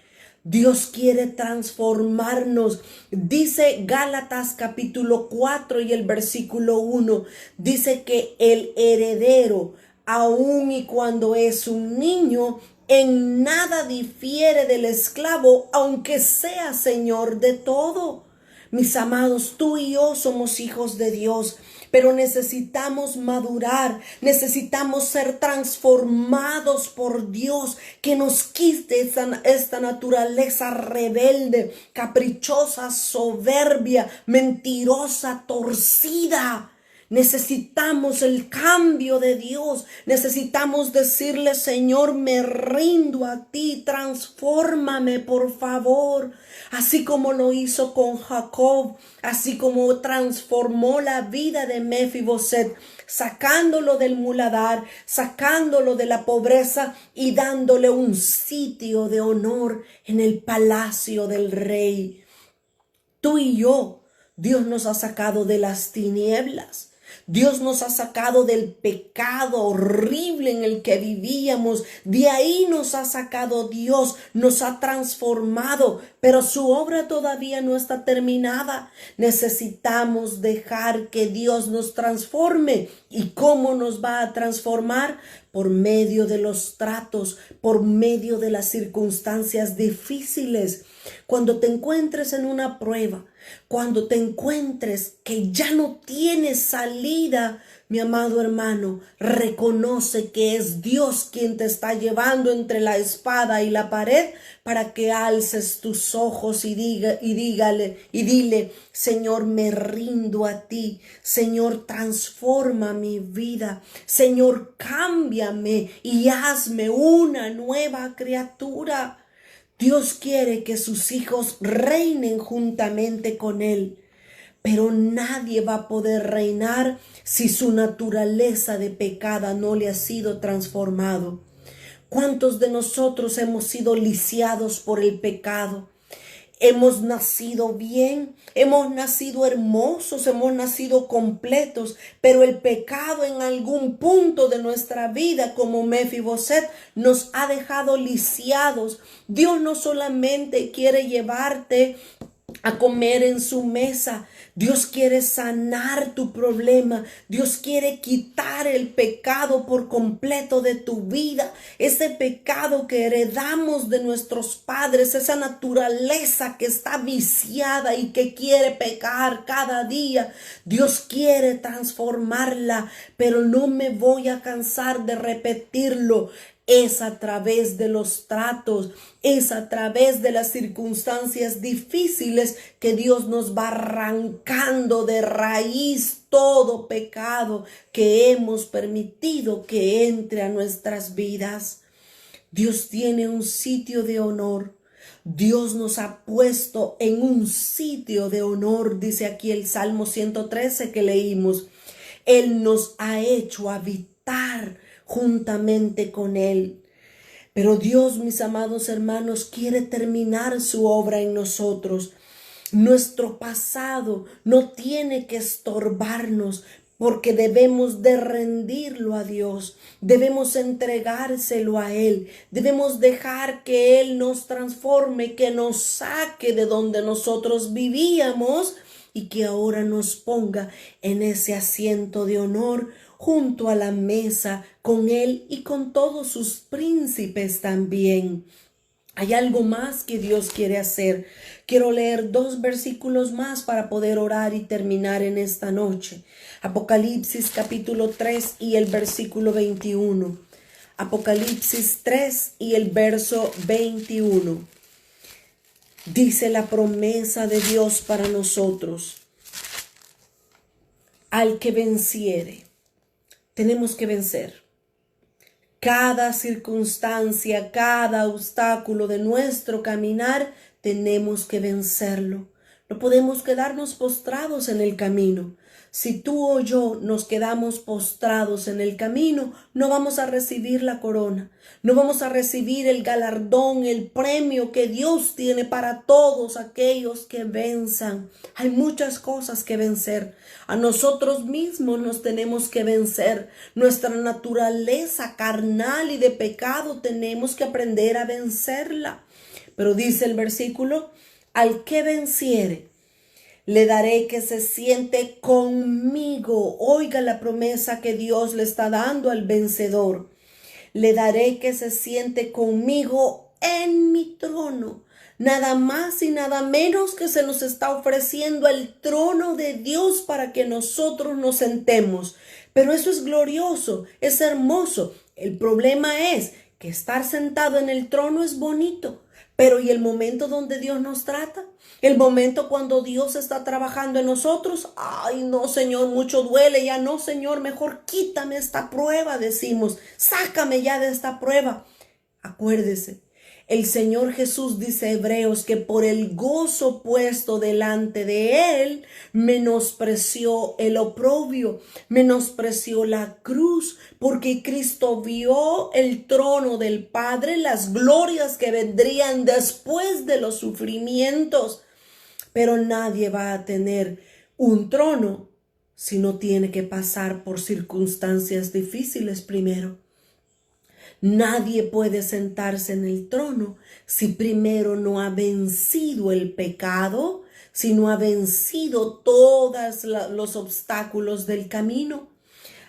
Dios quiere transformarnos. Dice Gálatas capítulo 4 y el versículo 1. Dice que el heredero, aun y cuando es un niño, en nada difiere del esclavo, aunque sea señor de todo. Mis amados, tú y yo somos hijos de Dios, pero necesitamos madurar, necesitamos ser transformados por Dios, que nos quite esta naturaleza rebelde, caprichosa, soberbia, mentirosa, torcida. Necesitamos el cambio de Dios. Necesitamos decirle: Señor, me rindo a ti, transfórmame por favor. Así como lo hizo con Jacob, así como transformó la vida de Mefiboset, sacándolo del muladar, sacándolo de la pobreza y dándole un sitio de honor en el palacio del rey. Tú y yo, Dios nos ha sacado de las tinieblas. Dios nos ha sacado del pecado horrible en el que vivíamos. De ahí nos ha sacado Dios, nos ha transformado, pero su obra todavía no está terminada. Necesitamos dejar que Dios nos transforme. ¿Y cómo nos va a transformar? Por medio de los tratos, por medio de las circunstancias difíciles. Cuando te encuentres en una prueba, cuando te encuentres que ya no tienes salida, mi amado hermano, reconoce que es Dios quien te está llevando entre la espada y la pared para que alces tus ojos y dile: Señor, me rindo a ti. Señor, transforma mi vida. Señor, cámbiame y hazme una nueva criatura. Dios quiere que sus hijos reinen juntamente con Él, pero nadie va a poder reinar si su naturaleza de pecado no le ha sido transformado. ¿Cuántos de nosotros hemos sido lisiados por el pecado? Hemos nacido bien, hemos nacido hermosos, hemos nacido completos, pero el pecado en algún punto de nuestra vida, como Mefiboset, nos ha dejado lisiados. Dios no solamente quiere llevarte a comer en su mesa. Dios quiere sanar tu problema. Dios quiere quitar el pecado por completo de tu vida. Ese pecado que heredamos de nuestros padres, esa naturaleza que está viciada y que quiere pecar cada día. Dios quiere transformarla, pero no me voy a cansar de repetirlo. Es a través de los tratos, es a través de las circunstancias difíciles que Dios nos va arrancando de raíz todo pecado que hemos permitido que entre a nuestras vidas. Dios tiene un sitio de honor. Dios nos ha puesto en un sitio de honor, dice aquí el Salmo 113 que leímos. Él nos ha hecho habitar juntamente con Él. Pero Dios, mis amados hermanos, quiere terminar su obra en nosotros. Nuestro pasado no tiene que estorbarnos, porque debemos de rendirlo a Dios, debemos entregárselo a Él, debemos dejar que Él nos transforme, que nos saque de donde nosotros vivíamos y que ahora nos ponga en ese asiento de honor junto a la mesa con Él y con todos sus príncipes también. Hay algo más que Dios quiere hacer. Quiero leer 2 versículos más para poder orar y terminar en esta noche. Apocalipsis capítulo 3 y el versículo 21. Apocalipsis 3 y el verso 21. Dice la promesa de Dios para nosotros: al que venciere. Tenemos que vencer. Cada circunstancia, cada obstáculo de nuestro caminar, tenemos que vencerlo. No podemos quedarnos postrados en el camino. Si tú o yo nos quedamos postrados en el camino, no vamos a recibir la corona, no vamos a recibir el galardón, el premio que Dios tiene para todos aquellos que venzan. Hay muchas cosas que vencer. A nosotros mismos nos tenemos que vencer. Nuestra naturaleza carnal y de pecado tenemos que aprender a vencerla. Pero dice el versículo, al que venciere, le daré que se siente conmigo. Oiga la promesa que Dios le está dando al vencedor. Le daré que se siente conmigo en mi trono. Nada más y nada menos que se nos está ofreciendo el trono de Dios para que nosotros nos sentemos. Pero eso es glorioso, es hermoso. El problema es que estar sentado en el trono es bonito. Pero ¿y el momento donde Dios nos trata? El momento cuando Dios está trabajando en nosotros. Ay, no, Señor, mucho duele. Ya no, Señor, mejor quítame esta prueba, decimos. Sácame ya de esta prueba. Acuérdese, el Señor Jesús dice a Hebreos que por el gozo puesto delante de Él, menospreció el oprobio, menospreció la cruz, porque Cristo vio el trono del Padre, las glorias que vendrían después de los sufrimientos. Pero nadie va a tener un trono si no tiene que pasar por circunstancias difíciles primero. Nadie puede sentarse en el trono si primero no ha vencido el pecado, si no ha vencido todos los obstáculos del camino.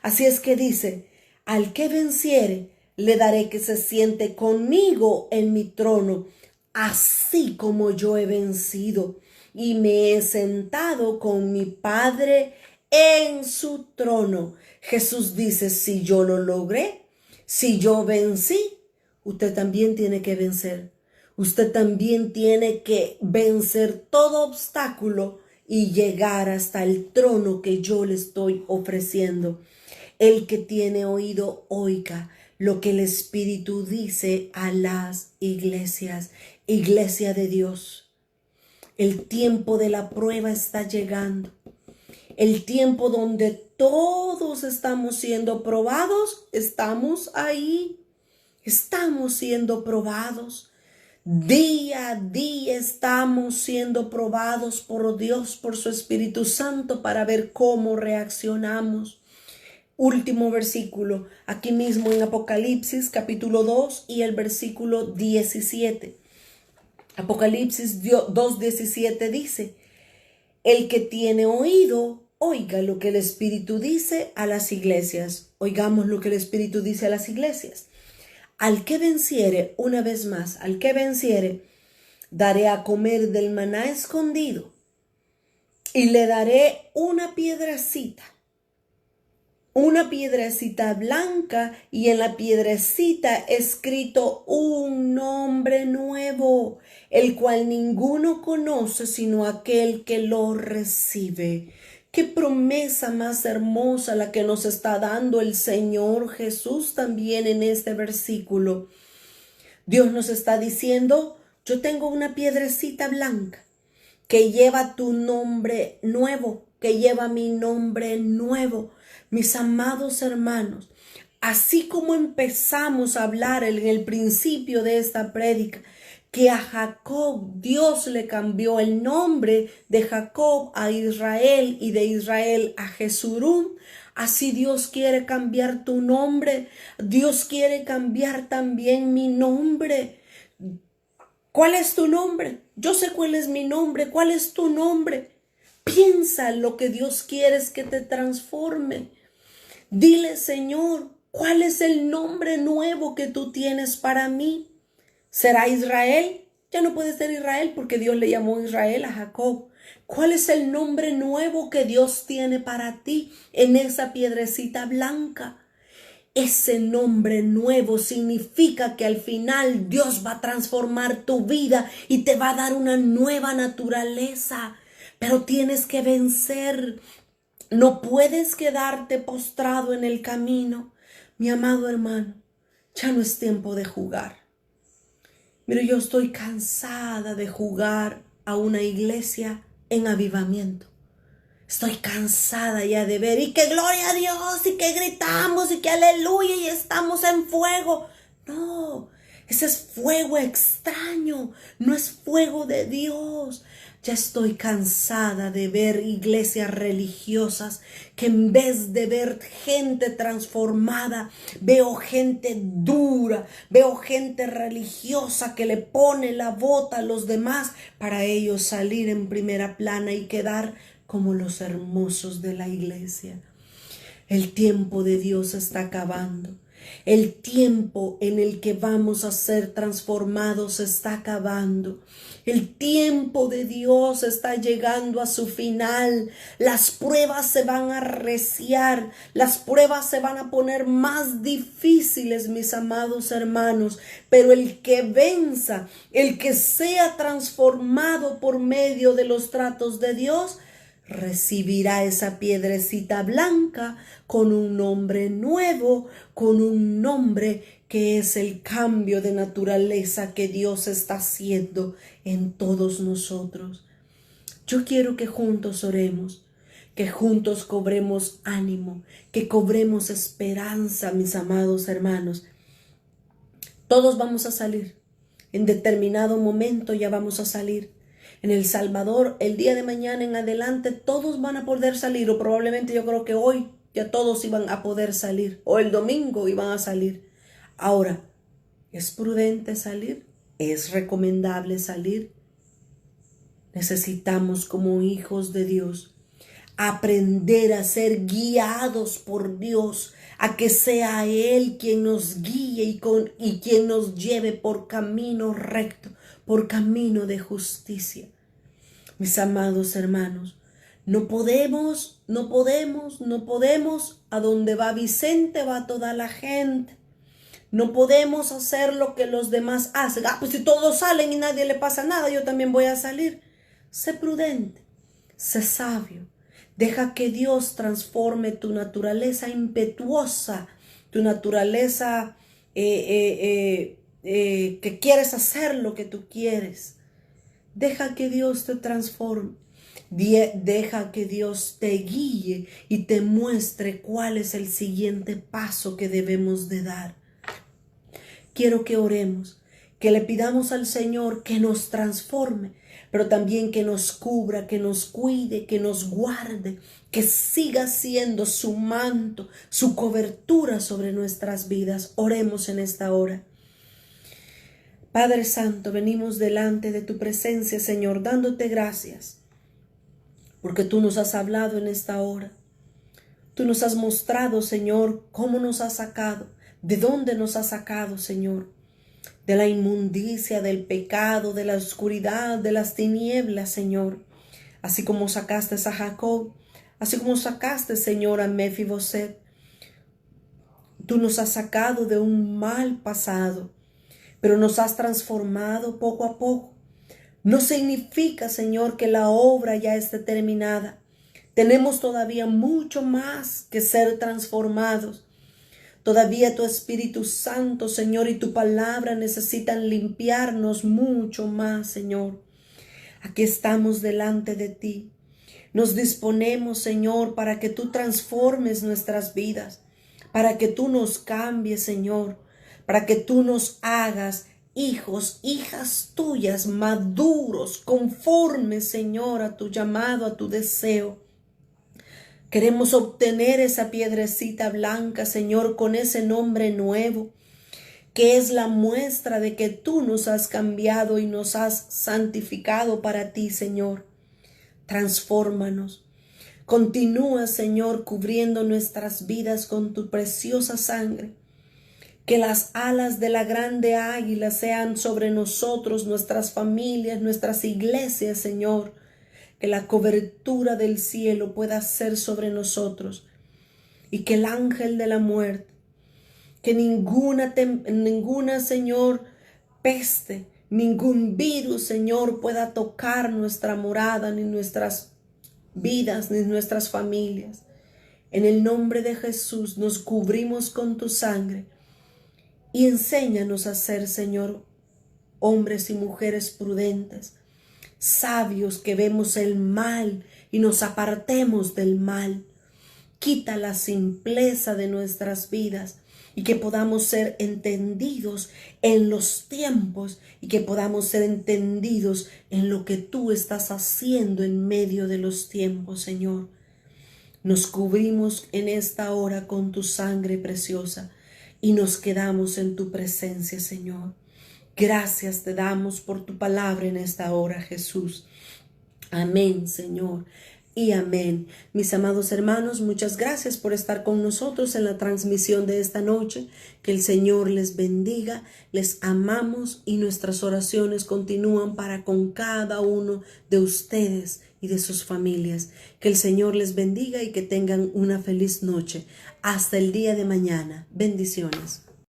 Así es que dice, al que venciere, le daré que se siente conmigo en mi trono, así como yo he vencido y me he sentado con mi Padre en su trono. Jesús dice, si yo lo logré, si yo vencí, usted también tiene que vencer. Usted también tiene que vencer todo obstáculo y llegar hasta el trono que yo le estoy ofreciendo. El que tiene oído, oiga lo que el Espíritu dice a las iglesias. Iglesia de Dios, el tiempo de la prueba está llegando. El tiempo donde todos estamos siendo probados, estamos ahí, estamos siendo probados. Día a día estamos siendo probados por Dios, por su Espíritu Santo, para ver cómo reaccionamos. Último versículo, aquí mismo en Apocalipsis capítulo 2 y el versículo 17. Apocalipsis 2:17 dice, el que tiene oído, oiga lo que el Espíritu dice a las iglesias. Oigamos lo que el Espíritu dice a las iglesias. Al que venciere, una vez más, al que venciere, daré a comer del maná escondido y le daré una piedrecita blanca, y en la piedrecita escrito un nombre nuevo, el cual ninguno conoce sino aquel que lo recibe. Qué promesa más hermosa la que nos está dando el Señor Jesús también en este versículo. Dios nos está diciendo, yo tengo una piedrecita blanca que lleva tu nombre nuevo, que lleva mi nombre nuevo. Mis amados hermanos, así como empezamos a hablar en el principio de esta prédica, que a Jacob Dios le cambió el nombre de Jacob a Israel y de Israel a Jesurún, así Dios quiere cambiar tu nombre. Dios quiere cambiar también mi nombre. ¿Cuál es tu nombre? Yo sé cuál es mi nombre. ¿Cuál es tu nombre? Piensa en lo que Dios quiere es que te transforme. Dile, Señor, ¿cuál es el nombre nuevo que tú tienes para mí? ¿Será Israel? Ya no puede ser Israel porque Dios le llamó Israel a Jacob. ¿Cuál es el nombre nuevo que Dios tiene para ti en esa piedrecita blanca? Ese nombre nuevo significa que al final Dios va a transformar tu vida y te va a dar una nueva naturaleza. Pero tienes que vencer. No puedes quedarte postrado en el camino. Mi amado hermano, Ya no es tiempo de jugar. Mire, yo estoy cansada de jugar a una iglesia en avivamiento. Estoy cansada ya de ver y que gloria a Dios y que gritamos y que aleluya y estamos en fuego. No, ese es fuego extraño, no es fuego de Dios. Ya estoy cansada de ver iglesias religiosas que en vez de ver gente transformada, veo gente dura, veo gente religiosa que le pone la bota a los demás para ellos salir en primera plana y quedar como los hermosos de la iglesia. El tiempo de Dios está acabando. El tiempo en el que vamos a ser transformados está acabando. El tiempo de Dios está llegando a su final. Las pruebas se van a arreciar. Las pruebas se van a poner más difíciles, mis amados hermanos. Pero el que venza, el que sea transformado por medio de los tratos de Dios, recibirá esa piedrecita blanca con un nombre nuevo, con un nombre que es el cambio de naturaleza que Dios está haciendo en todos nosotros. Yo quiero que juntos oremos, que juntos cobremos ánimo, que cobremos esperanza, mis amados hermanos. Todos vamos a salir. En determinado momento ya vamos a salir. En El Salvador, el día de mañana en adelante, todos van a poder salir, o probablemente yo creo que hoy ya todos iban a poder salir, o el domingo iban a salir. Ahora, ¿es prudente salir? ¿Es recomendable salir? Necesitamos, como hijos de Dios, aprender a ser guiados por Dios, a que sea Él quien nos guíe y quien nos lleve por camino recto, por camino de justicia. Mis amados hermanos, no podemos, a donde va Vicente va toda la gente. No podemos hacer lo que los demás hacen. Pues si todos salen y nadie le pasa nada, yo también voy a salir. Sé prudente, sé sabio. Deja que Dios transforme tu naturaleza impetuosa, tu naturaleza que quieres hacer lo que tú quieres. Deja que Dios te transforme. Deja que Dios te guíe y te muestre cuál es el siguiente paso que debemos de dar. Quiero que oremos, que le pidamos al Señor que nos transforme, pero también que nos cubra, que nos cuide, que nos guarde, que siga siendo su manto, su cobertura sobre nuestras vidas. Oremos en esta hora. Padre Santo, venimos delante de tu presencia, Señor, dándote gracias, porque tú nos has hablado en esta hora. Tú nos has mostrado, Señor, cómo nos has sacado, de dónde nos has sacado, Señor, de la inmundicia, del pecado, de la oscuridad, de las tinieblas, Señor. Así como sacaste a Jacob, así como sacaste, Señor, a Mefiboset. Tú nos has sacado de un mal pasado, pero nos has transformado poco a poco. No significa, Señor, que la obra ya esté terminada. Tenemos todavía mucho más que ser transformados. Todavía tu Espíritu Santo, Señor, y tu palabra necesitan limpiarnos mucho más, Señor. Aquí estamos delante de ti. Nos disponemos, Señor, para que tú transformes nuestras vidas, para que tú nos cambies, Señor, para que tú nos hagas hijos, hijas tuyas, maduros, conformes, Señor, a tu llamado, a tu deseo. Queremos obtener esa piedrecita blanca, Señor, con ese nombre nuevo, que es la muestra de que tú nos has cambiado y nos has santificado para ti, Señor. Transfórmanos. Continúa, Señor, cubriendo nuestras vidas con tu preciosa sangre. Que las alas de la grande águila sean sobre nosotros, nuestras familias, nuestras iglesias, Señor. Que la cobertura del cielo pueda ser sobre nosotros. Y que el ángel de la muerte, que ninguna, Señor, peste, ningún virus, Señor, pueda tocar nuestra morada, ni nuestras vidas, ni nuestras familias. En el nombre de Jesús nos cubrimos con tu sangre y enséñanos a ser, Señor, hombres y mujeres prudentes, sabios, que vemos el mal y nos apartemos del mal. Quita la simpleza de nuestras vidas y que podamos ser entendidos en los tiempos y que podamos ser entendidos en lo que tú estás haciendo en medio de los tiempos, Señor. Nos cubrimos en esta hora con tu sangre preciosa y nos quedamos en tu presencia, Señor. Gracias te damos por tu palabra en esta hora, Jesús. Amén, Señor. Y amén. Mis amados hermanos, muchas gracias por estar con nosotros en la transmisión de esta noche. Que el Señor les bendiga. Les amamos y nuestras oraciones continúan para con cada uno de ustedes y de sus familias. Que el Señor les bendiga y que tengan una feliz noche. Hasta el día de mañana. Bendiciones.